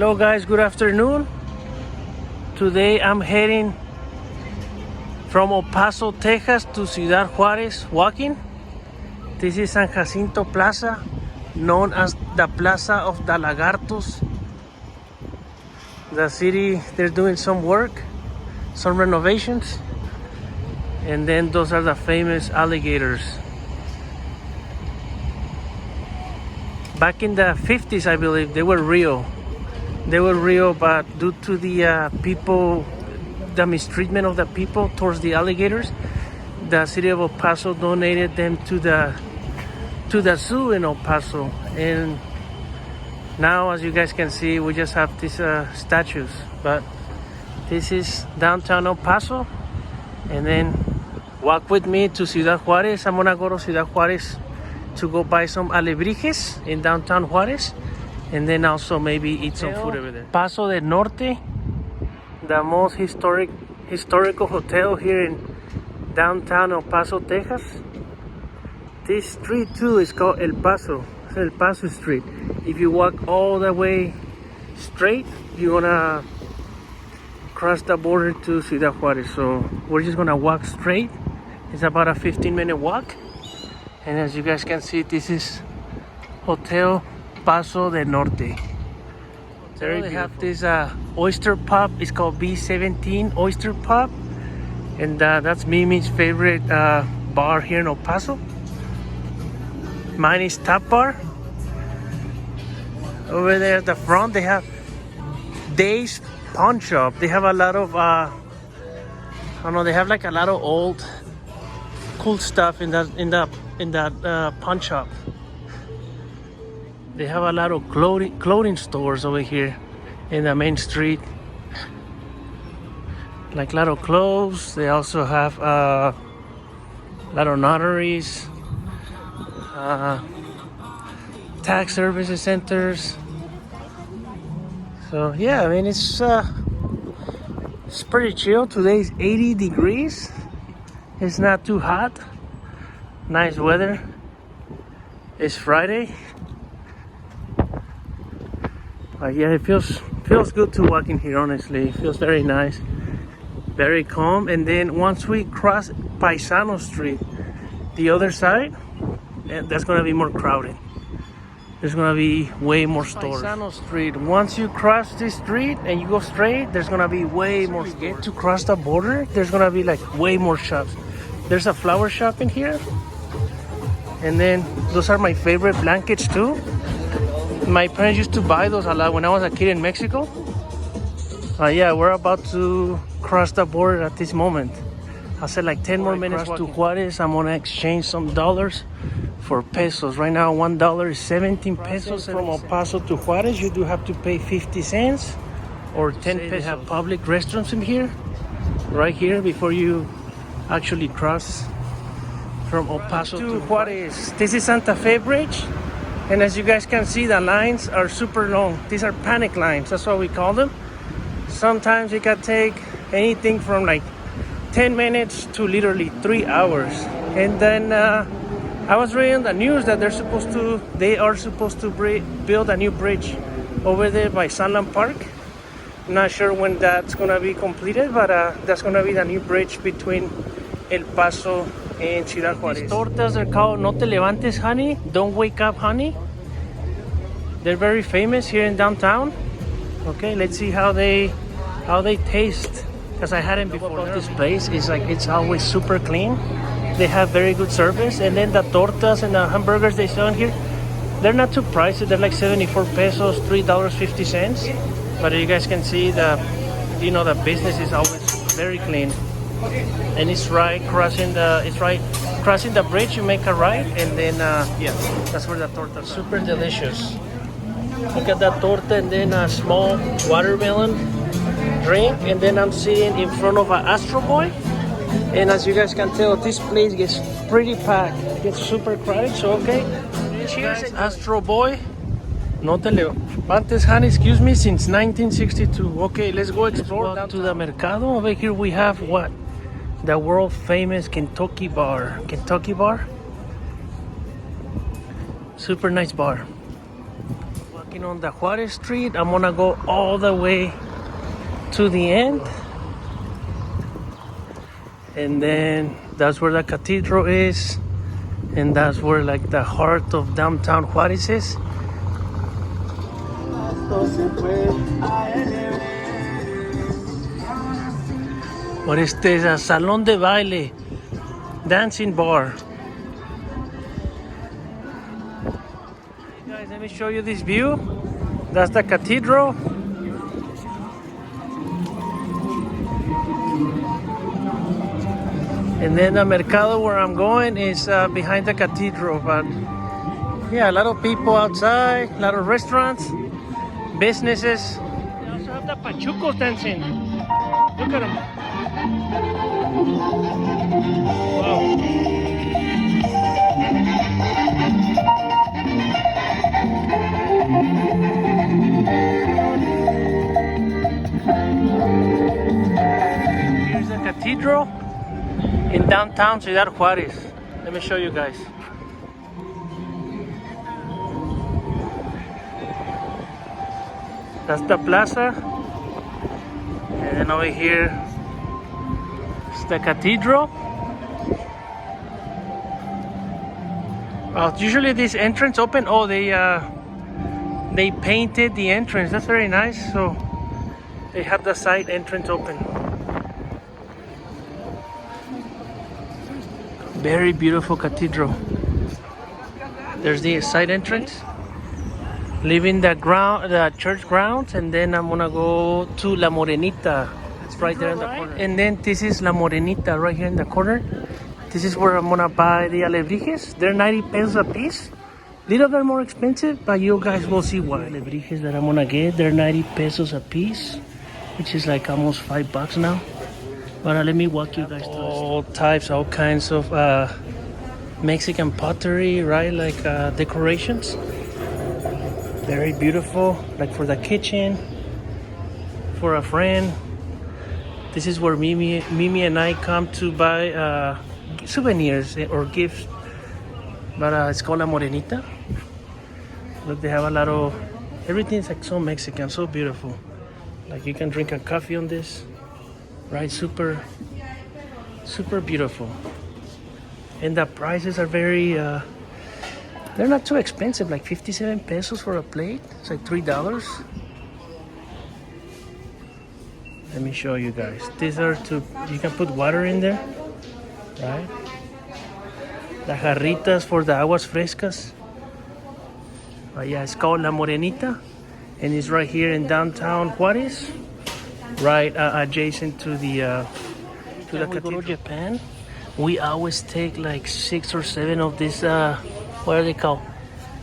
Hello guys, good afternoon. Today I'm heading from El Paso, Texas to Ciudad Juárez walking. This is San Jacinto Plaza, known as the Plaza of the Lagartos. The city, they're doing some work, some renovations. And then those are the famous alligators. Back in the 50s, I believe, they were real. They were real, but due to the people, the mistreatment of the people towards the alligators, the city of El Paso donated them to the zoo in El Paso. And now, as you guys can see, we just have these statues. But this is downtown El Paso. And then walk with me to Ciudad Juárez. I'm gonna go to Ciudad Juárez to go buy some Alebrijes in downtown Juarez, and then also maybe eat some food over there. Paso del Norte, the most historical hotel here in downtown El Paso, Texas. This street too is called El Paso. It's El Paso Street. If you walk all the way straight, you're gonna cross the border to Ciudad Juárez. So we're just gonna walk straight. It's about a 15-minute walk. And as you guys can see, this is Hotel Paso del Norte. There they have this oyster pub. It's called B17 Oyster Pub. And that's Mimi's favorite bar here in El Paso. Mine is Tap Bar. Over there at the front, they have Dave's Pawn Shop. They have a lot of, I don't know, they have like a lot of old, cool stuff in that pawn shop. They have a lot of clothing stores over here in the main street, like a lot of clothes. They also have a lot of notaries, tax services centers. So yeah, I mean it's pretty chill. Today's 80 degrees. It's not too hot. Nice weather. It's Friday. Yeah, it feels good to walk in here, honestly. It feels very nice, very calm. And then once we cross Paisano Street, the other side, that's gonna be more crowded. There's gonna be way more stores. Paisano Street. Once you cross this street and you go straight, there's gonna be way more stores. Get to cross the border, there's gonna be like way more shops. There's a flower shop in here. And then those are my favorite blankets too. My parents used to buy those a lot when I was a kid in Mexico. Yeah, we're about to cross the border at this moment. I said like 10 more minutes to Juarez. I'm gonna exchange some dollars for pesos. Right now, $1 is 17 pesos. From El Paso to Juarez, you do have to pay 50 cents or 10 pesos. They have public restrooms in here, right here, before you actually cross from El Paso to Juarez. This is Santa Fe Bridge, and as you guys can see, the lines are super long. These are panic lines, that's what we call them. Sometimes it can take anything from like 10 minutes to literally 3 hours. And then I was reading the news that they are supposed to build a new bridge over there by Sunland Park. Not sure when that's gonna be completed, but that's gonna be the new bridge between El Paso and Ciudad Juárez. These tortas are called No Te Levantes Honey, Don't Wake Up Honey. They're very famous here in downtown. Okay, let's see how they taste, because I had them before. This place is like, it's always super clean. They have very good service. And then the tortas and the hamburgers they sell in here, they're not too pricey. They're like 74 pesos, $3.50. But you guys can see the business is always very clean. And it's right crossing the bridge. You make a right, and then yeah, that's where the torta is. Super delicious. Look at that torta, and then a small watermelon drink, and then I'm sitting in front of an Astro Boy. And as you guys can tell, this place gets pretty packed. It gets super crowded. So okay, cheers, Astro Boy. No te levantes, honey, excuse me, since 1962. Okay, let's go explore down to the mercado. Over here we have what? The world famous Kentucky Bar. Super nice bar. Walking on the Juarez Street. I'm gonna go all the way to the end. And then that's where the cathedral is. And that's where like the heart of downtown Juarez is. What is this? A salón de baile, dancing bar. Guys, let me show you this view. That's the cathedral. And then the mercado where I'm going is behind the cathedral. But yeah, a lot of people outside, a lot of restaurants, businesses. They also have the Pachucos dancing. Look at them. Wow. Here's the cathedral in downtown Ciudad Juárez. Let me show you guys. That's the plaza. And then over here is the cathedral. Usually this entrance open. Oh, they painted the entrance. That's very nice. So they have the side entrance open. Very beautiful cathedral. There's the side entrance. Leaving the church grounds, and then I'm gonna go to La Morenita. It's right there in the corner. And then this is La Morenita right here in the corner. This is where I'm gonna buy the Alebrijes. They're 90 pesos a piece. Little bit more expensive, but you guys will see why. Alebrijes that I'm gonna get, they're 90 pesos a piece, which is like almost $5 now. But let me walk you guys through all types, all kinds of Mexican pottery, right? Like decorations. Very beautiful, like for the kitchen, for a friend. This is where Mimi and I come to buy souvenirs or gifts. But it's called La Morenita. Look, they have a lot of, everything's like so Mexican, so beautiful. Like you can drink a coffee on this, right? Super beautiful. And the prices are very, they're not too expensive, like 57 pesos for a plate. It's like $3. Let me show you guys. These are you can put water in there, right? The jarritas for the aguas frescas. Yeah, it's called La Morenita. And it's right here in downtown Juarez, right adjacent to the cathedral. We go to Japan, we always take like 6 or 7 of these, what are they called?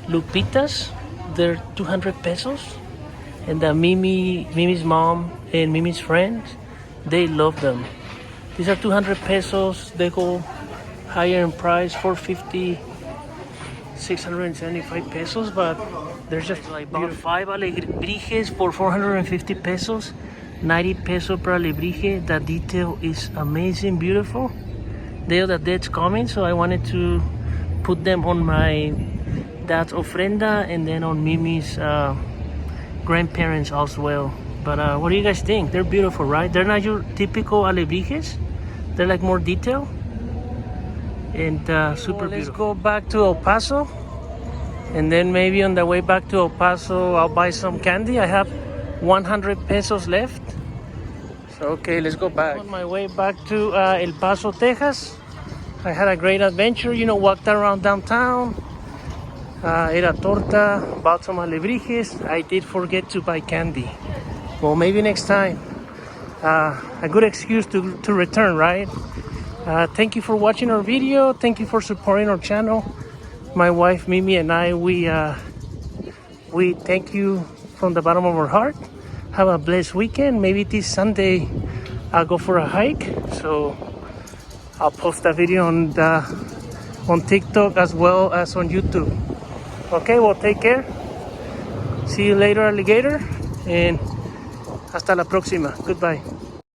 Lupitas. They're 200 pesos. And Mimi's mom and Mimi's friends, they love them. These are 200 pesos. They go higher in price, 450, 675 pesos, but they're just like about 5 alebrijes for 450 pesos, 90 pesos per alebrije. The detail is amazing, beautiful. Day of the Dead's coming, so I wanted to put them on my dad's ofrenda and then on Mimi's grandparents as well. But what do you guys think? They're beautiful, right? They're not your typical alebrijes. They're like more detail and super beautiful. Let's go back to El Paso, and then maybe on the way back to El Paso I'll buy some candy. I have 100 pesos left, so okay, let's go back. On my way back to El Paso, Texas, I had a great adventure, walked around downtown, ate a torta, bought some alebrijes. I did forget to buy candy. Well, maybe next time. A good excuse to return, right? Thank you for watching our video. Thank you for supporting our channel. My wife Mimi and I, we thank you from the bottom of our heart. Have a blessed weekend. Maybe this Sunday I'll go for a hike, so I'll post a video on TikTok as well as on YouTube. Okay, well, take care. See you later, alligator, and hasta la próxima. Goodbye.